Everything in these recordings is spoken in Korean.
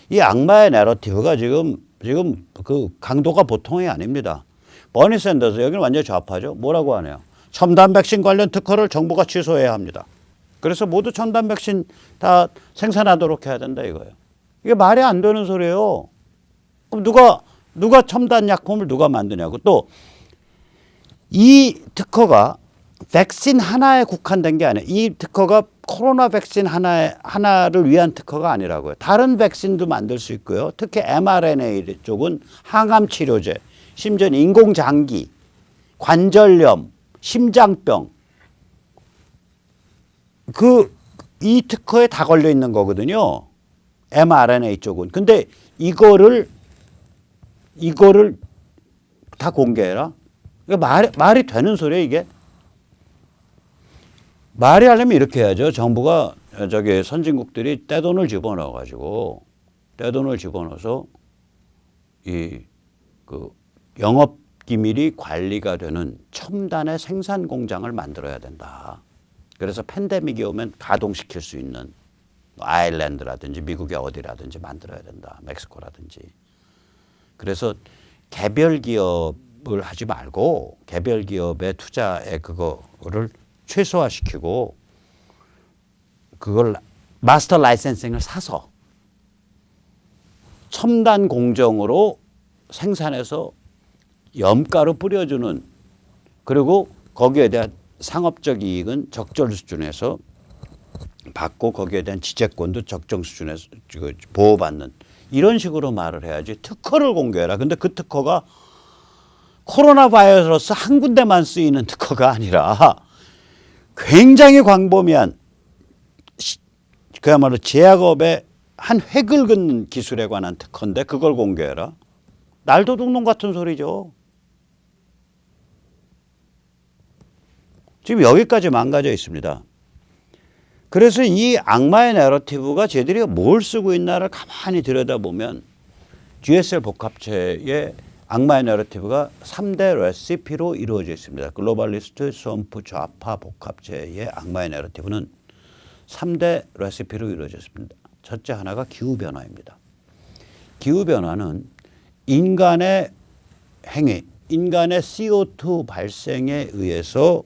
이 악마의 내러티브가 지금 그 강도가 보통이 아닙니다. 버니 샌더스 여기는 완전히 좌파죠. 뭐라고 하네요. 첨단 백신 관련 특허를 정부가 취소해야 합니다. 그래서 모두 첨단 백신 다 생산하도록 해야 된다 이거예요. 이게 말이 안 되는 소리예요. 그럼 누가 첨단 약품을 누가 만드냐고. 또 이 특허가 백신 하나에 국한된 게 아니에요. 이 특허가 코로나 백신 하나를 위한 특허가 아니라고요. 다른 백신도 만들 수 있고요. 특히 mRNA 쪽은 항암 치료제, 심지어 인공장기, 관절염, 심장병 이 특허에 다 걸려 있는 거거든요. mRNA 쪽은. 근데 이거를 다 공개해라. 이게 말이 되는 소리예요, 이게? 말이 하려면 이렇게 해야죠. 정부가 저기 선진국들이 떼돈을 집어넣어가지고 떼돈을 집어넣어서 그 영업 기밀이 관리가 되는 첨단의 생산 공장을 만들어야 된다. 그래서 팬데믹이 오면 가동시킬 수 있는 아일랜드라든지 미국의 어디라든지 만들어야 된다. 멕시코라든지. 그래서 개별 기업을 하지 말고 개별 기업의 투자에 그거를 최소화시키고 그걸 마스터 라이센싱을 사서 첨단 공정으로 생산해서 염가로 뿌려주는 그리고 거기에 대한 상업적 이익은 적절 수준에서 받고 거기에 대한 지재권도 적정 수준에서 보호받는 이런 식으로 말을 해야지 특허를 공개해라. 근데 그 특허가 코로나 바이러스 한 군데만 쓰이는 특허가 아니라 굉장히 광범위한 그야말로 제약업의 한 획을 긋는 기술에 관한 특허인데 그걸 공개해라. 날도둑놈 같은 소리죠. 지금 여기까지 망가져 있습니다. 그래서 이 악마의 내러티브가 쟤들이 뭘 쓰고 있나를 가만히 들여다보면 GSL 복합체의 악마의 내러티브가 3대 레시피로 이루어져 있습니다. 글로벌리스트, 쏨프, 좌파 복합체의 악마의 내러티브는 3대 레시피로 이루어져 있습니다. 첫째 하나가 기후변화입니다. 기후변화는 인간의 행위, 인간의 CO2 발생에 의해서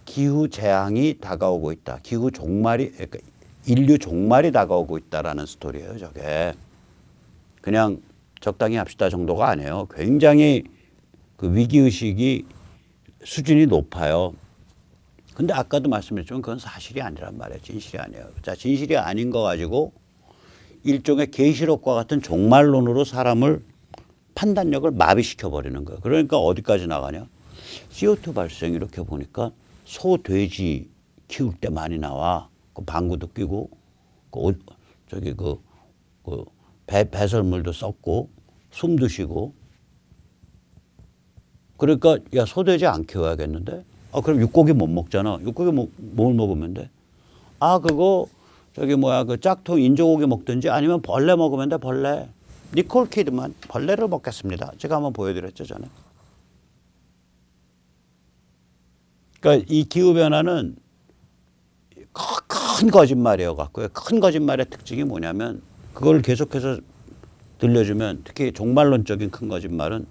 기후 재앙이 다가오고 있다. 기후 종말이 그러니까 인류 종말이 다가오고 있다라는 스토리예요. 저게 그냥 적당히 합시다 정도가 아니에요. 굉장히 그 위기의식이 수준이 높아요. 근데 아까도 말씀드렸지만 그건 사실이 아니란 말이에요. 진실이 아니에요. 자, 진실이 아닌 거 가지고 일종의 계시록과 같은 종말론으로 사람을 판단력을 마비시켜 버리는 거예요. 그러니까 어디까지 나가냐? CO2 발생 이렇게 보니까 소, 돼지 키울 때 많이 나와. 그 방구도 끼고, 배설물도 썩고, 숨도 쉬고. 그러니까, 야, 소, 돼지 안 키워야겠는데? 아, 그럼 육고기 못 먹잖아. 육고기 뭘 먹으면 돼? 아, 그 짝퉁 인조고기 먹든지 아니면 벌레 먹으면 돼, 벌레. 니콜 키드만 벌레를 먹겠습니다. 제가 한번 보여드렸죠, 전에. 그러니까 이 기후변화는 큰 거짓말이어 갖고요. 큰 거짓말의 특징이 뭐냐면 그걸 계속해서 들려주면 특히 종말론적인 큰 거짓말은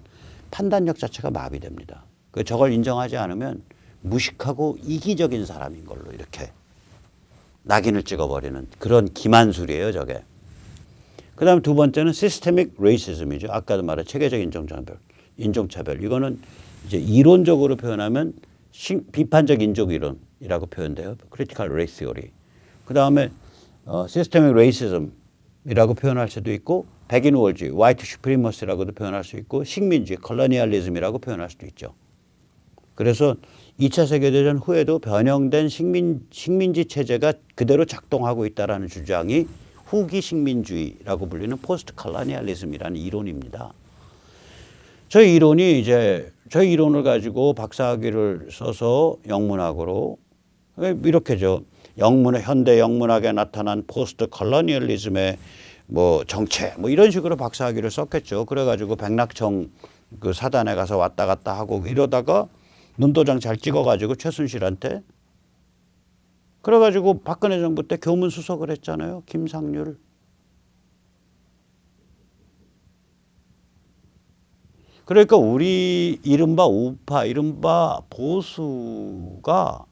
판단력 자체가 마비됩니다. 저걸 인정하지 않으면 무식하고 이기적인 사람인 걸로 이렇게 낙인을 찍어버리는 그런 기만술이에요, 저게. 그 다음 두 번째는 시스테믹 레이시즘이죠. 아까도 말한 체계적 인종차별. 이거는 이제 이론적으로 표현하면 비판적 인종 이론이라고 표현돼요. 크리티컬 레이스 티오리. 그 다음에 시스테믹 레이시즘이라고 표현할 수도 있고 백인 우월주의, 화이트 슈프리머시라고도 표현할 수 있고 식민주의, 컬러니얼리즘이라고 표현할 수도 있죠. 그래서 2차 세계대전 후에도 변형된 식민지 체제가 그대로 작동하고 있다라는 주장이 후기 식민주의라고 불리는 포스트 컬러니얼리즘이라는 이론입니다. 저 이론을 가지고 박사학위를 써서 영문학으로 이렇게죠. 현대 영문학에 나타난 포스트 컬러니얼리즘의 정체 이런 식으로 박사학위를 썼겠죠. 그래가지고 백낙청 그 사단에 가서 왔다 갔다 하고 이러다가 눈도장 잘 찍어가지고 최순실한테 그래가지고 박근혜 정부 때 교문수석을 했잖아요. 김상률. 그러니까 우리 이른바 우파, 이른바 보수가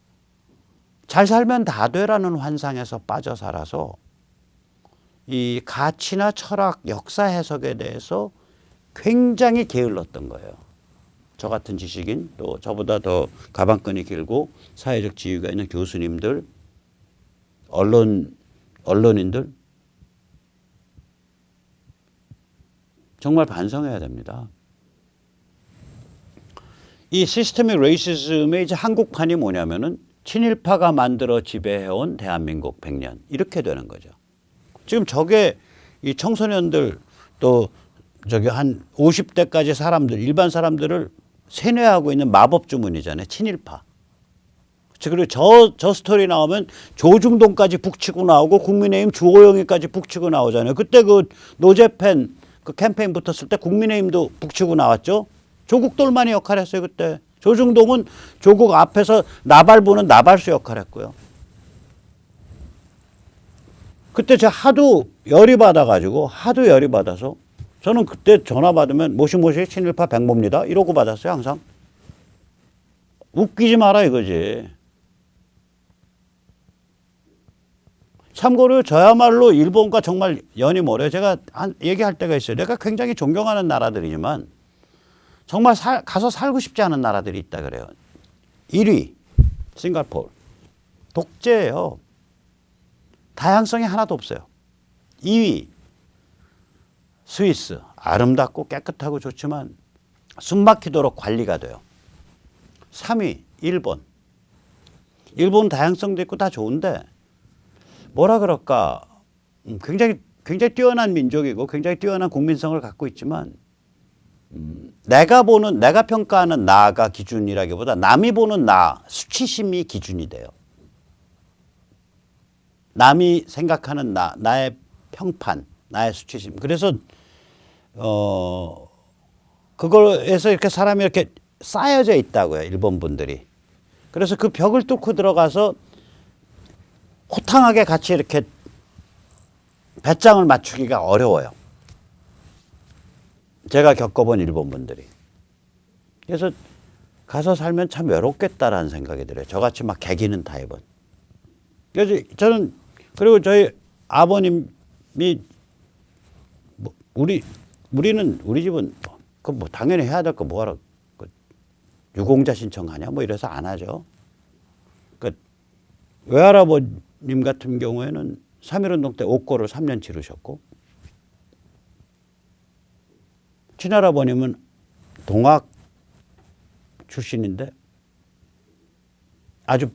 잘 살면 다 되라는 환상에서 빠져 살아서 이 가치나 철학, 역사 해석에 대해서 굉장히 게을렀던 거예요. 저 같은 지식인, 또 저보다 더 가방끈이 길고 사회적 지위가 있는 교수님들, 언론인들 정말 반성해야 됩니다. 이 시스테믹 레이시즘의 이제 한국판이 뭐냐면은 친일파가 만들어 지배해온 대한민국 100년 이렇게 되는 거죠. 지금 저게 이 청소년들 또 저기 한 50대까지 사람들 일반 사람들을 세뇌하고 있는 마법 주문이잖아요. 친일파. 그리고 저 스토리 나오면 조중동까지 북치고 나오고 국민의힘 주호영이까지 북치고 나오잖아요. 그때 그 노제팬 그 캠페인 붙었을 때 국민의힘도 북치고 나왔죠. 조국 돌만이 역할을 했어요. 그때. 조중동은 조국 앞에서 나발부는 나발수 역할을 했고요. 그때 제가 하도 열이 받아서 저는 그때 전화 받으면 모시모시 친일파 백모입니다. 이러고 받았어요. 항상. 웃기지 마라 이거지. 참고로 저야말로 일본과 정말 연이 멀어요. 제가 얘기할 때가 있어요. 내가 굉장히 존경하는 나라들이지만 정말 가서 살고 싶지 않은 나라들이 있다 그래요. 1위 싱가포르. 독재예요. 다양성이 하나도 없어요. 2위 스위스. 아름답고 깨끗하고 좋지만 숨막히도록 관리가 돼요. 3위 일본. 일본 다양성도 있고 다 좋은데 뭐라 그럴까 굉장히 뛰어난 민족이고 굉장히 뛰어난 국민성을 갖고 있지만 내가 평가하는 나가 기준이라기보다 남이 보는 나 수치심이 기준이 돼요. 남이 생각하는 나의 평판, 나의 수치심. 그래서 그걸에서 이렇게 사람이 이렇게 쌓여져 있다고요. 일본 분들이. 그래서 그 벽을 뚫고 들어가서 호탕하게 같이 이렇게 배짱을 맞추기가 어려워요. 제가 겪어본 일본 분들이. 그래서 가서 살면 참 외롭겠다라는 생각이 들어요. 저같이 막 개기는 타입은. 그래서 저는 그리고 저희 아버님이 우리 집은 그 뭐 당연히 해야 될 거 뭐하러 유공자 신청하냐 뭐 이래서 안 하죠. 그 외할아버님 같은 경우에는 3.1운동 때 옥고를 3년 치르셨고 친할아버님은 동학 출신인데 아주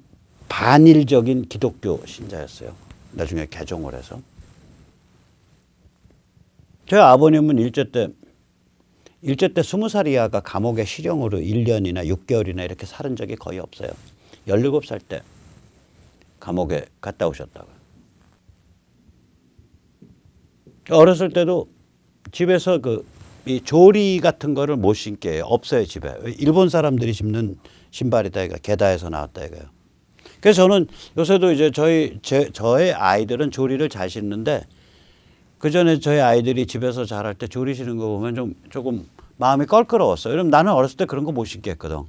반일적인 기독교 신자였어요. 나중에 개종을 해서. 저희 아버님은 일제 때 20살 이하가 감옥에 실형으로 1년이나 6개월이나 이렇게 살은 적이 거의 없어요. 17살 때 감옥에 갔다 오셨다고요. 어렸을 때도 집에서 이 조리 같은 거를 못 신게 해요. 없어요, 집에. 일본 사람들이 신는 신발이다 이거 게다에서 나왔다 이거요. 그래서 저는 요새도 이제 저의 아이들은 조리를 잘 신는데 그 전에 저희 아이들이 집에서 자랄 때 조리 신는 거 보면 조금 마음이 껄끄러웠어요. 왜냐면 나는 어렸을 때 그런 거 못 신게 했거든.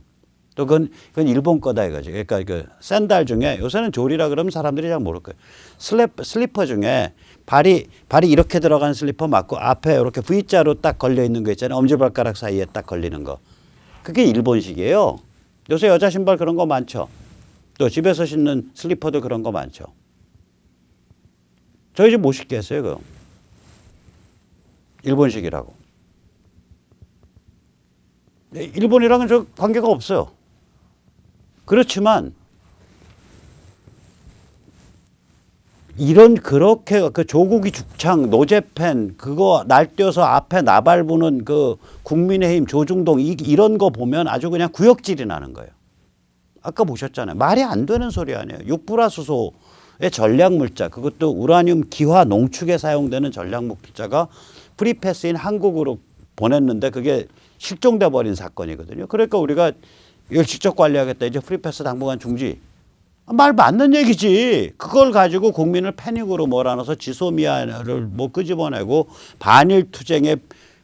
또 그건 일본 거다 이거지. 그러니까 그 샌들 중에 요새는 조리라 그러면 사람들이 잘 모를 거예요. 슬리퍼 중에 발이 이렇게 들어간 슬리퍼 맞고 앞에 이렇게 V자로 딱 걸려 있는 거 있잖아요. 엄지발가락 사이에 딱 걸리는 거. 그게 일본식이에요. 요새 여자 신발 그런 거 많죠. 또 집에서 신는 슬리퍼도 그런 거 많죠. 저희 집 못 신게 했어요. 그거. 일본식이라고. 일본이랑은 저 관계가 없어요. 그렇지만 그렇게 그 조국이 죽창 노제팬 그거 날뛰어서 앞에 나발 부는 그 국민의힘 조중동 이런 거 보면 아주 그냥 구역질이 나는 거예요. 아까 보셨잖아요. 말이 안 되는 소리 아니에요. 육불화수소의 전략물자 그것도 우라늄 기화 농축에 사용되는 전략물자가 프리패스인 한국으로 보냈는데 그게 실종돼 버린 사건이거든요. 그러니까 우리가 이걸 직접 관리하겠다. 이제 프리패스 당분간 중지. 말 맞는 얘기지. 그걸 가지고 국민을 패닉으로 몰아넣어서 지소미아를 뭐 끄집어내고 반일 투쟁의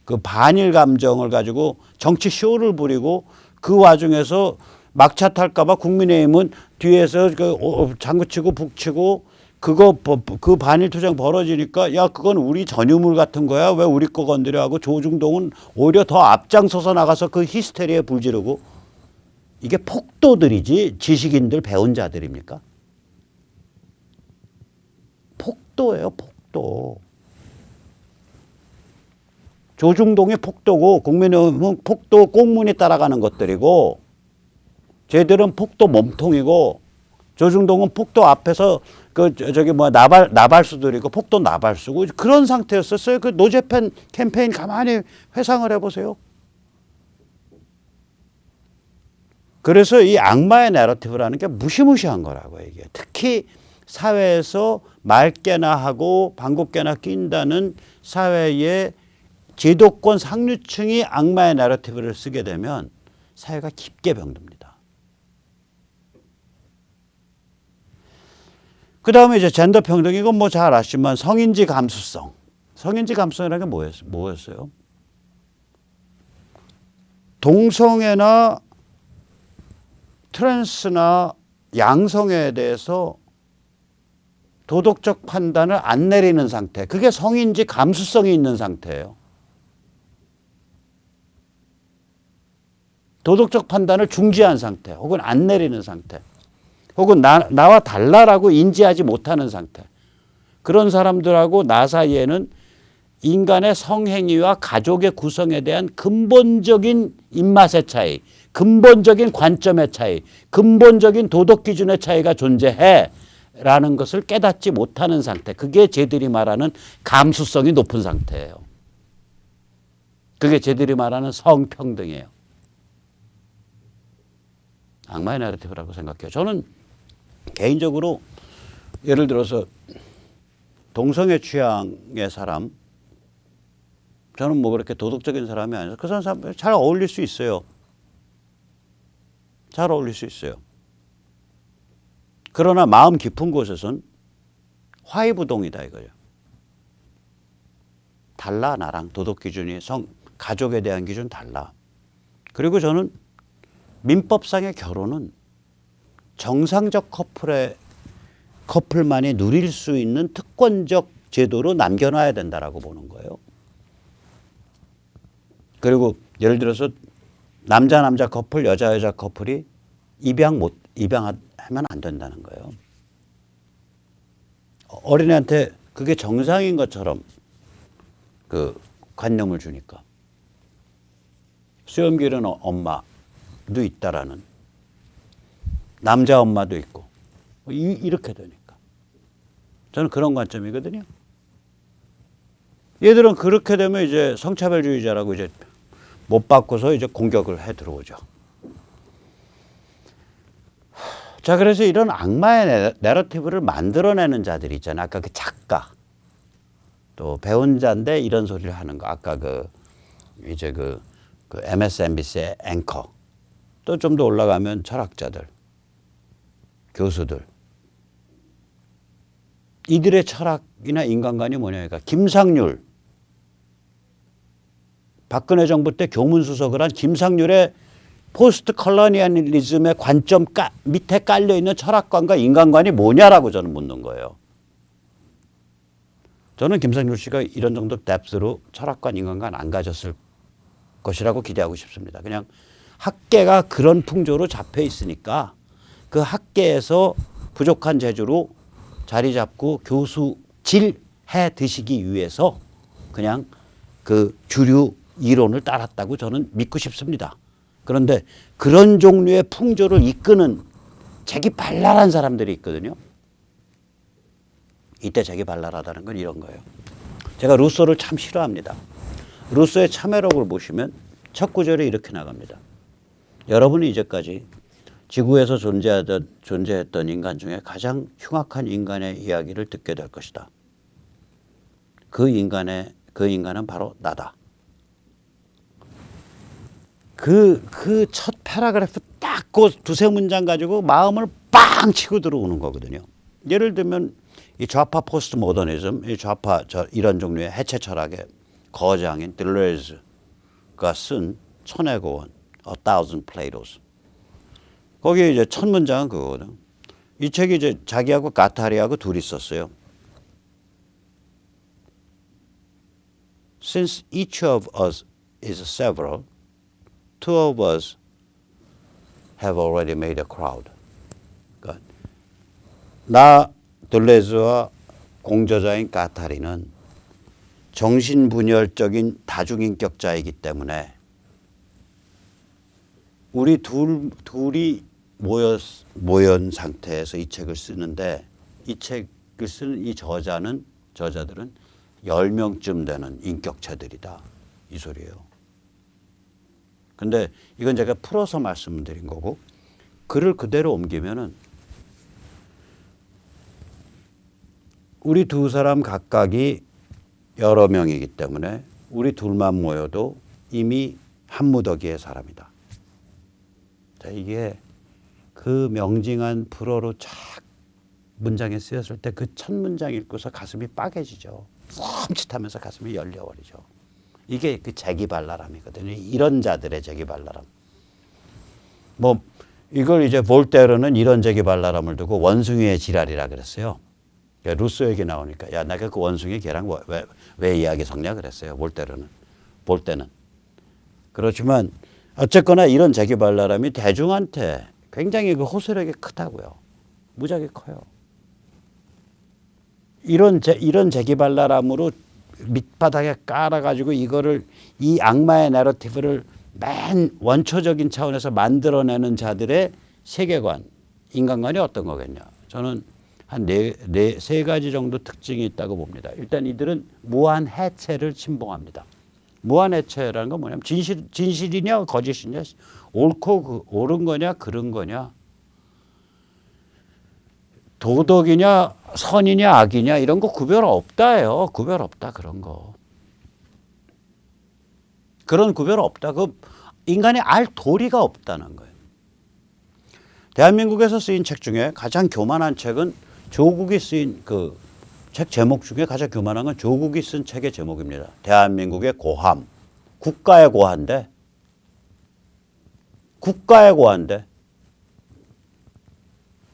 그 반일 감정을 가지고 정치 쇼를 부리고 그 와중에서 막차 탈까봐 국민의힘은 뒤에서 그 장구치고 북치고 그 반일 투쟁 벌어지니까 야 그건 우리 전유물 같은 거야 왜 우리 거 건드려 하고 조중동은 오히려 더 앞장서서 나가서 그 히스테리에 불지르고 이게 폭도들이지 지식인들 배운 자들입니까? 폭도예요, 폭도. 조중동이 폭도고 국민의힘은 폭도 꽁무니 따라가는 것들이고 쟤들은 폭도 몸통이고 조중동은 폭도 앞에서 나발수들이고 폭도 나발수고 그런 상태였었어요. 그 노재팬 캠페인 가만히 회상을 해보세요. 그래서 이 악마의 내러티브라는 게 무시무시한 거라고요. 이게 특히 사회에서 맑게나 하고 반곱게나 낀다는 사회의 제도권 상류층이 악마의 내러티브를 쓰게 되면 사회가 깊게 병듭니다. 그 다음에 이제 젠더 평등, 이건 뭐 잘 아시지만 성인지 감수성. 성인지 감수성이라는 게 뭐였어요? 동성애나 트랜스나 양성애에 대해서 도덕적 판단을 안 내리는 상태. 그게 성인지 감수성이 있는 상태예요. 도덕적 판단을 중지한 상태 혹은 안 내리는 상태 혹은 나와 달라라고 인지하지 못하는 상태. 그런 사람들하고 나 사이에는 인간의 성행위와 가족의 구성에 대한 근본적인 입맛의 차이, 근본적인 관점의 차이, 근본적인 도덕 기준의 차이가 존재해 라는 것을 깨닫지 못하는 상태. 그게 쟤들이 말하는 감수성이 높은 상태예요. 그게 쟤들이 말하는 성평등이에요. 악마의 내러티브라고 생각해요. 저는 개인적으로 예를 들어서 동성애 취향의 사람, 저는 뭐 그렇게 도덕적인 사람이 아니라서 그 사람 잘 어울릴 수 있어요. 잘 어울릴 수 있어요. 그러나 마음 깊은 곳에선 화이부동이다 이거예요. 달라 나랑 도덕 기준이 가족에 대한 기준 달라. 그리고 저는 민법상의 결혼은 정상적 커플만이 누릴 수 있는 특권적 제도로 남겨놔야 된다라고 보는 거예요. 그리고 예를 들어서 남자 커플, 여자 커플이 입양하면 안 된다는 거예요. 어린애한테 그게 정상인 것처럼 그 관념을 주니까. 수염 기른 엄마도 있다라는, 남자 엄마도 있고 이렇게 되니까 저는 그런 관점이거든요. 얘들은 그렇게 되면 이제 성차별주의자라고 이제 못 받고서 이제 공격을 해 들어오죠. 자, 그래서 이런 악마의 내러티브를 만들어내는 자들이 있잖아요. 아까 그 작가, 또 배운 자인데 이런 소리를 하는 거. 아까 그 MSNBC의 앵커, 또 좀 더 올라가면 철학자들, 교수들. 이들의 철학이나 인간관이 뭐냐니까 김상률, 박근혜 정부 때 교문수석을 한 김상률의 포스트 컬러니얼리즘의 관점 밑에 깔려있는 철학관과 인간관이 뭐냐라고 저는 묻는 거예요. 저는 김상률 씨가 이런 정도 뎁스로 철학관, 인간관 안 가졌을 것이라고 기대하고 싶습니다. 그냥 학계가 그런 풍조로 잡혀 있으니까 그 학계에서 부족한 재주로 자리 잡고 교수질 해 드시기 위해서 그냥 그 주류 이론을 따랐다고 저는 믿고 싶습니다. 그런데 그런 종류의 풍조를 이끄는 재기발랄한 사람들이 있거든요. 이때 재기발랄하다는 건 이런 거예요. 제가 루소를 참 싫어합니다. 루소의 참회록을 보시면 첫 구절이 이렇게 나갑니다. 여러분이 이제까지 지구에서 존재했던 인간 중에 가장 흉악한 인간의 이야기를 듣게 될 것이다. 그 인간은 바로 나다. 그 첫 패러그래프 딱 그 두세 문장 가지고 마음을 빵 치고 들어오는 거거든요. 예를 들면 이 좌파 포스트 모더니즘, 이 좌파 이런 종류의 해체 철학의 거장인 델레즈가 쓴 천의 고원, A Thousand Platos. 거기 이제 첫 문장은 그거거든. 이 책이 이제 자기하고 가타리하고 둘이 썼어요. Since each of us is several, two of us have already made a crowd. 그러니까 나 델레즈와 공저자인 가타리는 정신분열적인 다중인격자이기 때문에 우리 둘이 모연 상태에서 이 책을 쓰는데 이 책을 쓰는 이 저자들은 10명쯤 되는 인격체들이다. 이 소리예요. 근데 이건 제가 풀어서 말씀드린 거고 글을 그대로 옮기면은 우리 두 사람 각각이 여러 명이기 때문에 우리 둘만 모여도 이미 한 무더기의 사람이다. 자, 이게 그 명징한 불어로 쫙 문장에 쓰였을 때 그 첫 문장 읽고서 가슴이 빠개지죠. 썸칫하면서 가슴이 열려버리죠. 이게 그 재기발랄함이거든요. 이런 자들의 재기발랄함. 뭐 이걸 이제 볼테르는 이런 재기발랄함을 두고 원숭이의 지랄이라 그랬어요. 그러니까 루소 얘기 나오니까 야 내가 그 원숭이 걔랑 왜 이야기 섞냐 그랬어요. 볼 때는. 그렇지만 어쨌거나 이런 재기발랄함이 대중한테 굉장히 그 호소력이 크다고요. 무지하게 커요. 이런 재기발랄함으로 밑바닥에 깔아가지고 이거를 이 악마의 내러티브를 맨 원초적인 차원에서 만들어내는 자들의 세계관, 인간관이 어떤 거겠냐. 저는 한 세 가지 정도 특징이 있다고 봅니다. 일단 이들은 무한 해체를 침봉합니다. 무한 해체라는 건 뭐냐면 진실이냐 거짓이냐, 옳은 거냐 그른 거냐, 도덕이냐 선이냐 악이냐 이런 거 구별 없다예요. 구별 없다 그런 거. 그런 구별 없다. 그 인간이 알 도리가 없다는 거예요. 대한민국에서 쓰인 책 중에 가장 교만한 책은 조국이 쓰인 그 책 제목 중에 가장 교만한 건 조국이 쓴 책의 제목입니다. 대한민국의 고함. 국가의 고한데. 국가의 고한데.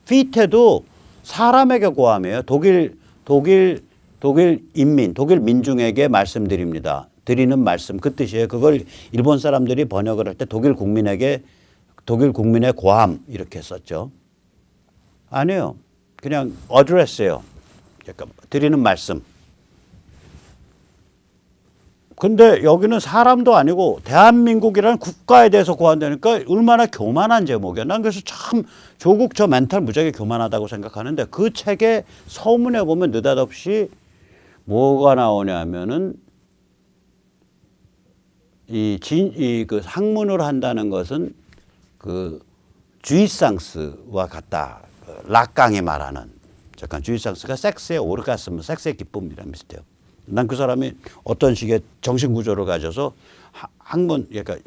피테도 사람에게 고함이에요. 독일 인민, 독일 민중에게 말씀드립니다. 드리는 말씀 그 뜻이에요. 그걸 일본 사람들이 번역을 할 때 독일 국민의 고함 이렇게 썼죠. 아니에요. 그냥 어드레스예요. 약간 드리는 말씀. 근데 여기는 사람도 아니고 대한민국이라는 국가에 대해서 고한다니까 얼마나 교만한 제목이야. 난 그래서 참 조국 저 멘탈 무지하게 교만하다고 생각하는데 그 책의 서문에 보면 느닷없이 뭐가 나오냐면은 그 학문을 한다는 것은 그 주이상스와 같다. 락강이 말하는 잠깐 주이상스가 섹스의 오르가스մ, 섹스의 기쁨이랑 비슷해요. 난 그 사람이 어떤 식의 정신 구조를 가져서 학문, 그러니까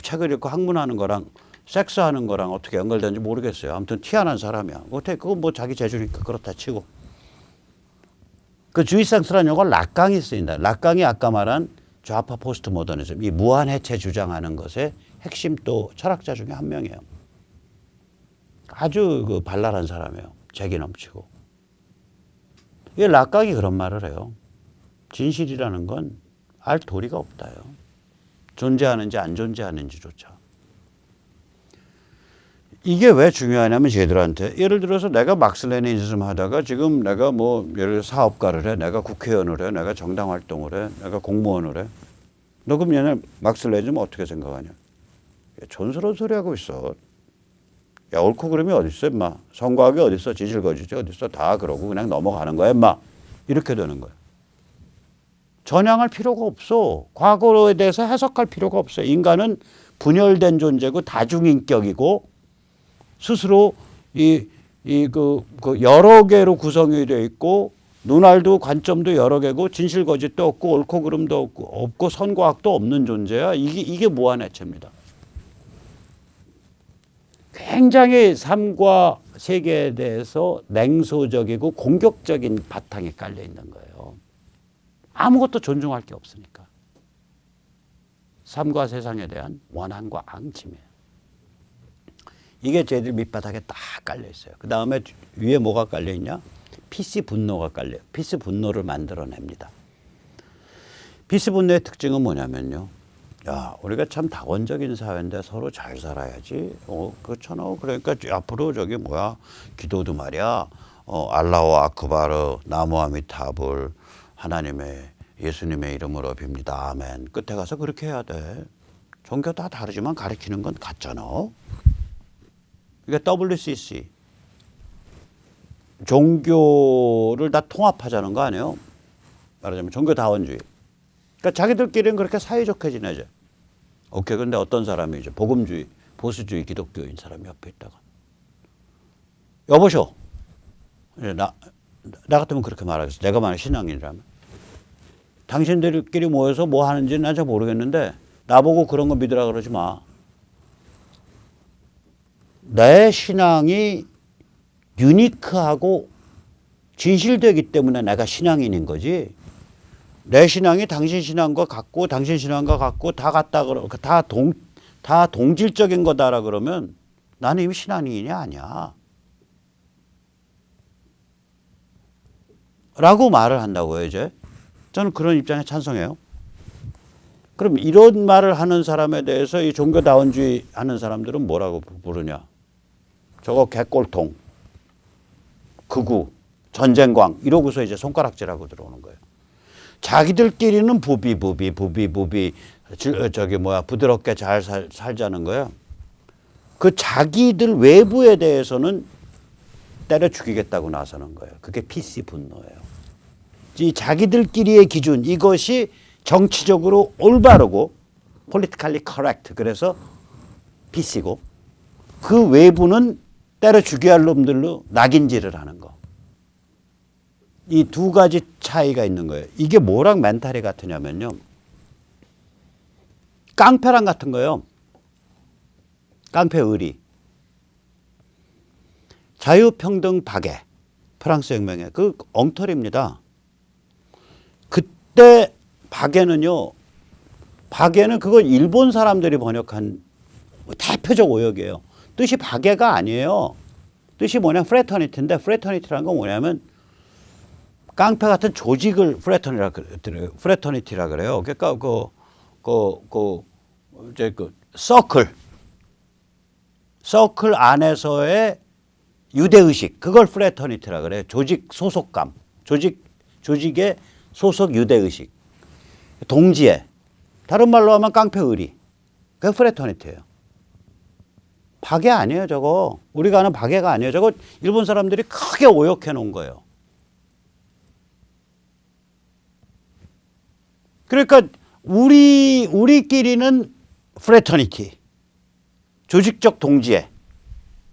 책을 읽고 학문하는 거랑 섹스하는 거랑 어떻게 연결되는지 모르겠어요. 아무튼 희한한 사람이야. 어떻게 그건 뭐 자기 재주니까 그렇다 치고. 그 주이상스라는 용어가 락강이 쓰인다. 락강이 아까 말한 좌파 포스트 모더니즘, 이 무한해체 주장하는 것의 핵심 또 철학자 중에 한 명이에요. 아주 그 발랄한 사람이에요. 재기 넘치고. 이 락강이 그런 말을 해요. 진실이라는 건 알 도리가 없다요. 존재하는지 안 존재하는지조차. 이게 왜 중요하냐면 쟤들한테 예를 들어서 내가 막스레니즘 하다가 지금 내가 뭐 예를 들어 사업가를 해, 내가 국회의원을 해, 내가 정당 활동을 해, 내가 공무원을 해. 너 그럼 얘네 막스레니즘 어떻게 생각하냐? 촌스러운 소리 하고 있어. 야 옳고 그름이 어디 있어 임마. 성과학이 어디 있어. 지질거짓이 어디 있어. 다 그러고 그냥 넘어가는 거야 임마. 이렇게 되는 거야. 전향할 필요가 없어. 과거에 대해서 해석할 필요가 없어요. 인간은 분열된 존재고 다중인격이고 스스로 그 여러 개로 구성이 되어 있고 눈알도 관점도 여러 개고 진실 거짓도 없고 옳고 그름도 없고 선과학도 없는 존재야. 이게 무한해체입니다. 굉장히 삶과 세계에 대해서 냉소적이고 공격적인 바탕이 깔려 있는 거예요. 아무것도 존중할 게 없으니까. 삶과 세상에 대한 원한과 앙심이에요. 이게 저희들 밑바닥에 딱 깔려 있어요. 그 다음에 위에 뭐가 깔려 있냐? PC 분노가 깔려요. PC 분노를 만들어냅니다. PC 분노의 특징은 뭐냐면요. 야, 우리가 참 다원적인 사회인데 서로 잘 살아야지. 그렇잖아. 그러니까 앞으로 저기 뭐야, 기도도 말이야. 알라후 아크바르, 나무 아미타불, 하나님의 예수님의 이름으로 빕니다. 아멘. 끝에 가서 그렇게 해야 돼. 종교 다 다르지만 가리키는 건 같잖아. 이게 WCC. 종교를 다 통합하자는 거 아니에요? 말하자면 종교다원주의. 그러니까 자기들끼리는 그렇게 사이좋게 지내죠. 오케이. 근데 어떤 사람이 이제 복음주의, 보수주의 기독교인 사람이 옆에 있다가 여보쇼. 나 같으면 그렇게 말하겠어. 내가 만약 신앙인이라면. 당신들끼리 모여서 뭐 하는지는 난 잘 모르겠는데 나보고 그런 거 믿으라 그러지 마. 내 신앙이 유니크하고 진실되기 때문에 내가 신앙인인 거지. 내 신앙이 당신 신앙과 같고 당신 신앙과 같고 다 같다 그러 다 동질적인 거다라 그러면 나는 이미 신앙인이 아니야. 라고 말을 한다고요, 이제. 저는 그런 입장에 찬성해요. 그럼 이런 말을 하는 사람에 대해서 이 종교다원주의 하는 사람들은 뭐라고 부르냐? 저거 개꼴통, 극우, 전쟁광 이러고서 이제 손가락질하고 들어오는 거예요. 자기들끼리는 저기 뭐야 부드럽게 잘 살자는 거예요. 그 자기들 외부에 대해서는 때려 죽이겠다고 나서는 거예요. 그게 PC 분노예요. 이 자기들끼리의 기준 이것이 정치적으로 올바르고 politically correct 그래서 PC고 그 외부는 때려 죽여야 할 놈들로 낙인질을 하는 거. 이 두 가지 차이가 있는 거예요. 이게 뭐랑 멘탈이 같으냐면요. 깡패랑 같은 거예요. 깡패 의리. 자유평등 박애. 프랑스 혁명의 그 엉터리입니다. 그때 박애는요. 박애는 그건 일본 사람들이 번역한 대표적 오역이에요. 뜻이 박애가 아니에요. 뜻이 뭐냐 프레터니티인데 프레터니티라는 건 뭐냐면 깡패 같은 조직을 프레터니티라 그래요. 그러니까 서클 안에서의 유대의식 그걸 프레터니티라 그래요. 조직 소속감, 조직의 소속 유대의식, 동지애. 다른 말로 하면 깡패 의리. 그게 프레터니티예요. 박애 아니에요, 저거. 우리가 아는 박애가 아니에요. 저거 일본 사람들이 크게 오역해 놓은 거예요. 그러니까 우리끼리는 프레터니티, 조직적 동지애,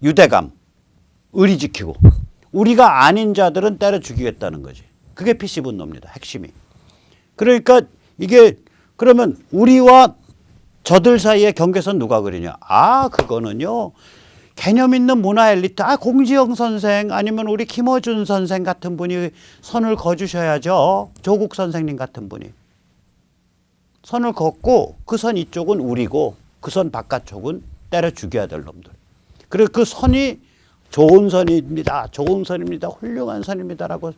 유대감, 의리 지키고 우리가 아닌 자들은 때려 죽이겠다는 거지. 그게 PC 분노입니다. 핵심이. 그러니까 이게 그러면 우리와 저들 사이의 경계선 누가 그리냐? 그거는요. 개념 있는 문화 엘리트, 공지영 선생 아니면 우리 김어준 선생 같은 분이 선을 그어주셔야죠. 조국 선생님 같은 분이. 선을 걷고 그 선 이쪽은 우리고 그 선 바깥쪽은 때려 죽여야 될 놈들. 그리고 그 선이 좋은 선입니다. 좋은 선입니다. 훌륭한 선입니다라고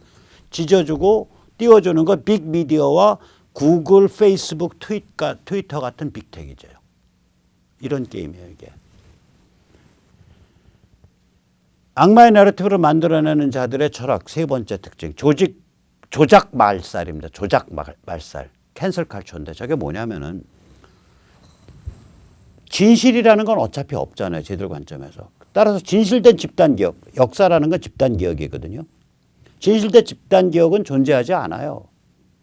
지져주고 띄워주는 거 빅미디어와 구글, 페이스북, 트위터 같은 빅테크죠. 이런 게임이에요, 이게. 악마의 내러티브를 만들어내는 자들의 철학 세 번째 특징. 조작 말살입니다. 조작 말살. 캔슬 칼처인데 저게 뭐냐면은 진실이라는 건 어차피 없잖아요. 쟤들 관점에서. 따라서 진실된 집단기억. 역사라는 건 집단기억이거든요. 진실된 집단기억은 존재하지 않아요.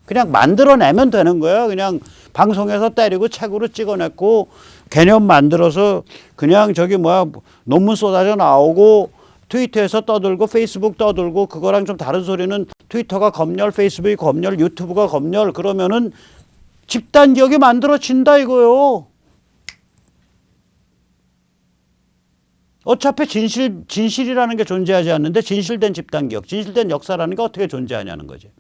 그냥 만들어내면 되는 거예요. 그냥 방송에서 때리고 책으로 찍어냈고 개념 만들어서 그냥 저기 뭐야 논문 쏟아져 나오고 트위터에서 떠들고 페이스북 떠들고 그거랑 좀 다른 소리는 트위터가 검열, 페이스북이 검열, 유튜브가 검열 그러면은 집단기억이 만들어진다 이거요. 어차피 진실이라는 게 존재하지 않는데 진실된 집단기억, 진실된 역사라는 게 어떻게 존재하냐는 거지.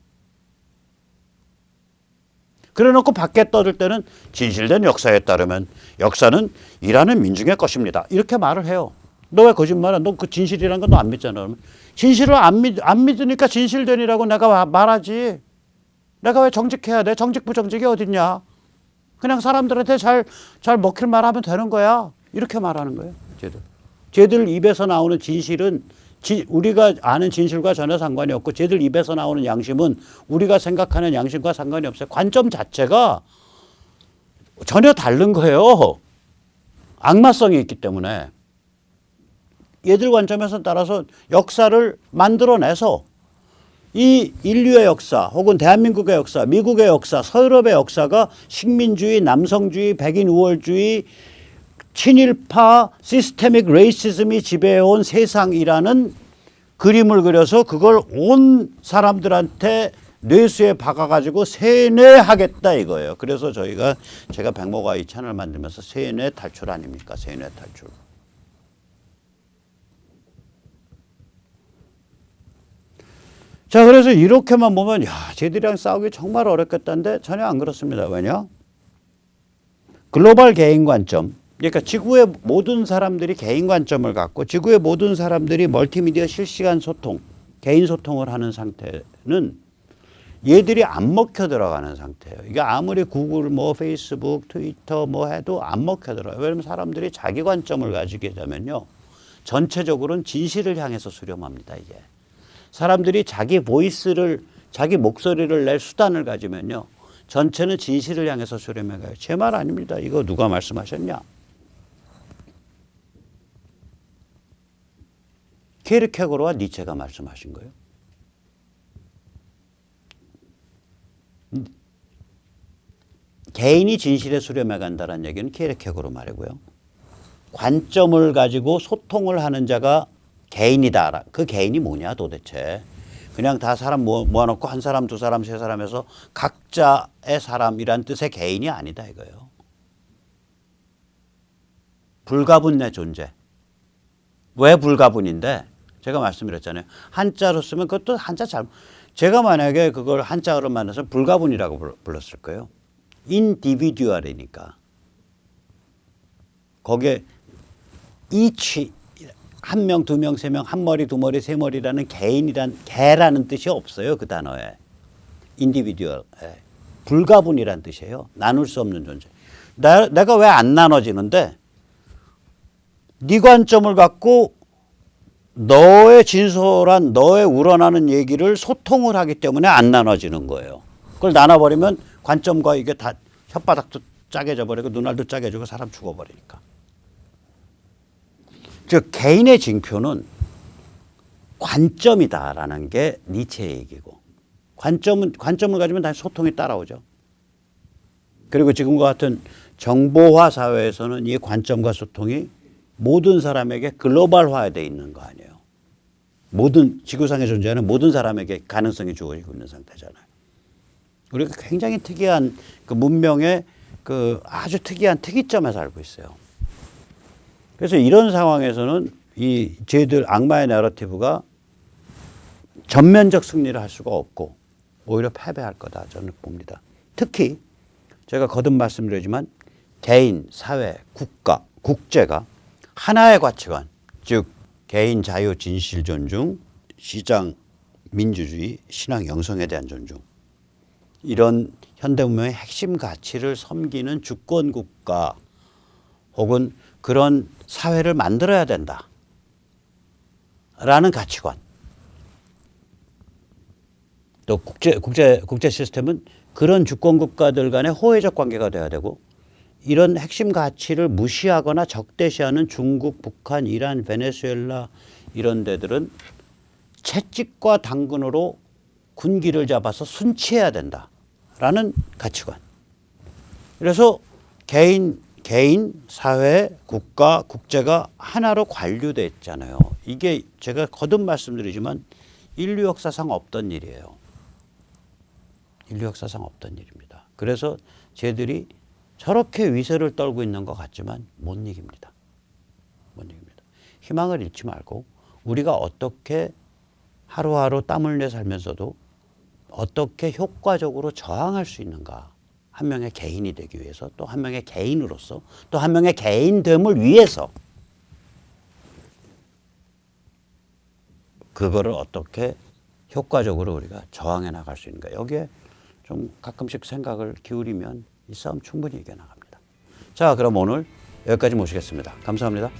그래 놓고 밖에 떠들 때는 진실된 역사에 따르면 역사는 일하는 민중의 것입니다. 이렇게 말을 해요. 너 왜 거짓말해? 너 그 진실이라는 건 너 안 믿잖아. 그러면 진실을 안 믿으니까 진실되니라고 내가 말하지. 내가 왜 정직해야 돼? 정직 부정직이 어딨냐? 그냥 사람들한테 잘 먹힐 말하면 되는 거야. 이렇게 말하는 거예요. 쟤들 입에서 나오는 진실은 우리가 아는 진실과 전혀 상관이 없고 쟤들 입에서 나오는 양심은 우리가 생각하는 양심과 상관이 없어요. 관점 자체가 전혀 다른 거예요. 악마성이 있기 때문에. 얘들 관점에서 따라서 역사를 만들어내서 이 인류의 역사 혹은 대한민국의 역사, 미국의 역사, 서유럽의 역사가 식민주의, 남성주의, 백인 우월주의, 친일파, 시스테믹 레이시즘이 지배해온 세상이라는 그림을 그려서 그걸 온 사람들한테 뇌수에 박아가지고 세뇌하겠다 이거예요. 그래서 제가 백모가 이 채널 만들면서 세뇌 탈출 아닙니까? 세뇌 탈출. 자, 그래서 이렇게만 보면 야, 쟤들이랑 싸우기 정말 어렵겠다는데 전혀 안 그렇습니다. 왜냐? 글로벌 개인 관점. 그러니까 지구의 모든 사람들이 개인 관점을 갖고 지구의 모든 사람들이 멀티미디어 실시간 소통, 개인 소통을 하는 상태는 얘들이 안 먹혀 들어가는 상태예요. 이게 아무리 구글, 페이스북, 트위터 해도 안 먹혀 들어가요. 왜냐하면 사람들이 자기 관점을 가지게 되면요. 전체적으로는 진실을 향해서 수렴합니다. 이게. 사람들이 자기 보이스를, 자기 목소리를 낼 수단을 가지면요. 전체는 진실을 향해서 수렴해 가요. 제 말 아닙니다. 이거 누가 말씀하셨냐? 케르케고르와 니체가 말씀하신 거예요. 개인이 진실에 수렴해 간다는 얘기는 케르케고르 말이고요. 관점을 가지고 소통을 하는 자가 개인이다. 그 개인이 뭐냐 도대체. 그냥 다 사람 모아놓고 한 사람, 두 사람, 세 사람 해서 각자의 사람이란 뜻의 개인이 아니다 이거예요. 불가분의 존재. 왜 불가분인데? 제가 말씀드렸잖아요. 한자로 쓰면 그것도 한자 잘못. 제가 만약에 그걸 한자로 만나서 불가분이라고 불렀을 거예요. 인디비듀얼이니까. 거기에 each 한 명, 두 명, 세 명, 한 머리, 두 머리, 세 머리라는 개라는 뜻이 없어요. 그 단어에. 인디비듀얼. 불가분이란 뜻이에요. 나눌 수 없는 존재. 내가 왜 안 나눠지는데? 네 관점을 갖고 너의 진솔한 너의 우러나는 얘기를 소통을 하기 때문에 안 나눠지는 거예요. 그걸 나눠버리면 관점과 이게 다 혓바닥도 짜개져 버리고 눈알도 짜개지고 사람 죽어버리니까. 즉 개인의 징표는 관점이다라는 게 니체의 얘기고 관점을 가지면 다시 소통이 따라오죠. 그리고 지금과 같은 정보화 사회에서는 이 관점과 소통이 모든 사람에게 글로벌화되어 있는 거 아니에요. 모든 지구상에 존재하는 모든 사람에게 가능성이 주어지고 있는 상태잖아요. 우리가 굉장히 특이한 그 문명의 그 아주 특이한 특이점에 살고 있어요. 그래서 이런 상황에서는 이 쟤들 악마의 내러티브가 전면적 승리를 할 수가 없고 오히려 패배할 거다 저는 봅니다. 특히 제가 거듭 말씀드리지만 개인, 사회, 국가, 국제가 하나의 가치관, 즉 개인 자유, 진실 존중, 시장 민주주의, 신앙 영성에 대한 존중 이런 현대문명의 핵심 가치를 섬기는 주권 국가 혹은 그런 사회를 만들어야 된다 라는 가치관. 또 국제 시스템은 그런 주권 국가들 간의 호혜적 관계가 돼야 되고 이런 핵심 가치를 무시하거나 적대시하는 중국, 북한, 이란, 베네수엘라 이런 데들은 채찍과 당근으로 군기를 잡아서 순치해야 된다라는 가치관. 그래서 개인, 사회, 국가, 국제가 하나로 관료돼 있잖아요. 이게 제가 거듭 말씀드리지만 인류 역사상 없던 일이에요. 인류 역사상 없던 일입니다. 그래서 쟤들이 저렇게 위세를 떨고 있는 것 같지만 못 이깁니다. 못 이깁니다. 희망을 잃지 말고 우리가 어떻게 하루하루 땀을 내 살면서도 어떻게 효과적으로 저항할 수 있는가 한 명의 개인이 되기 위해서 또 한 명의 개인으로서 또 한 명의 개인됨을 위해서 그거를 어떻게 효과적으로 우리가 저항해 나갈 수 있는가. 여기에 좀 가끔씩 생각을 기울이면 이 싸움 충분히 이겨나갑니다. 자, 그럼 오늘 여기까지 모시겠습니다. 감사합니다.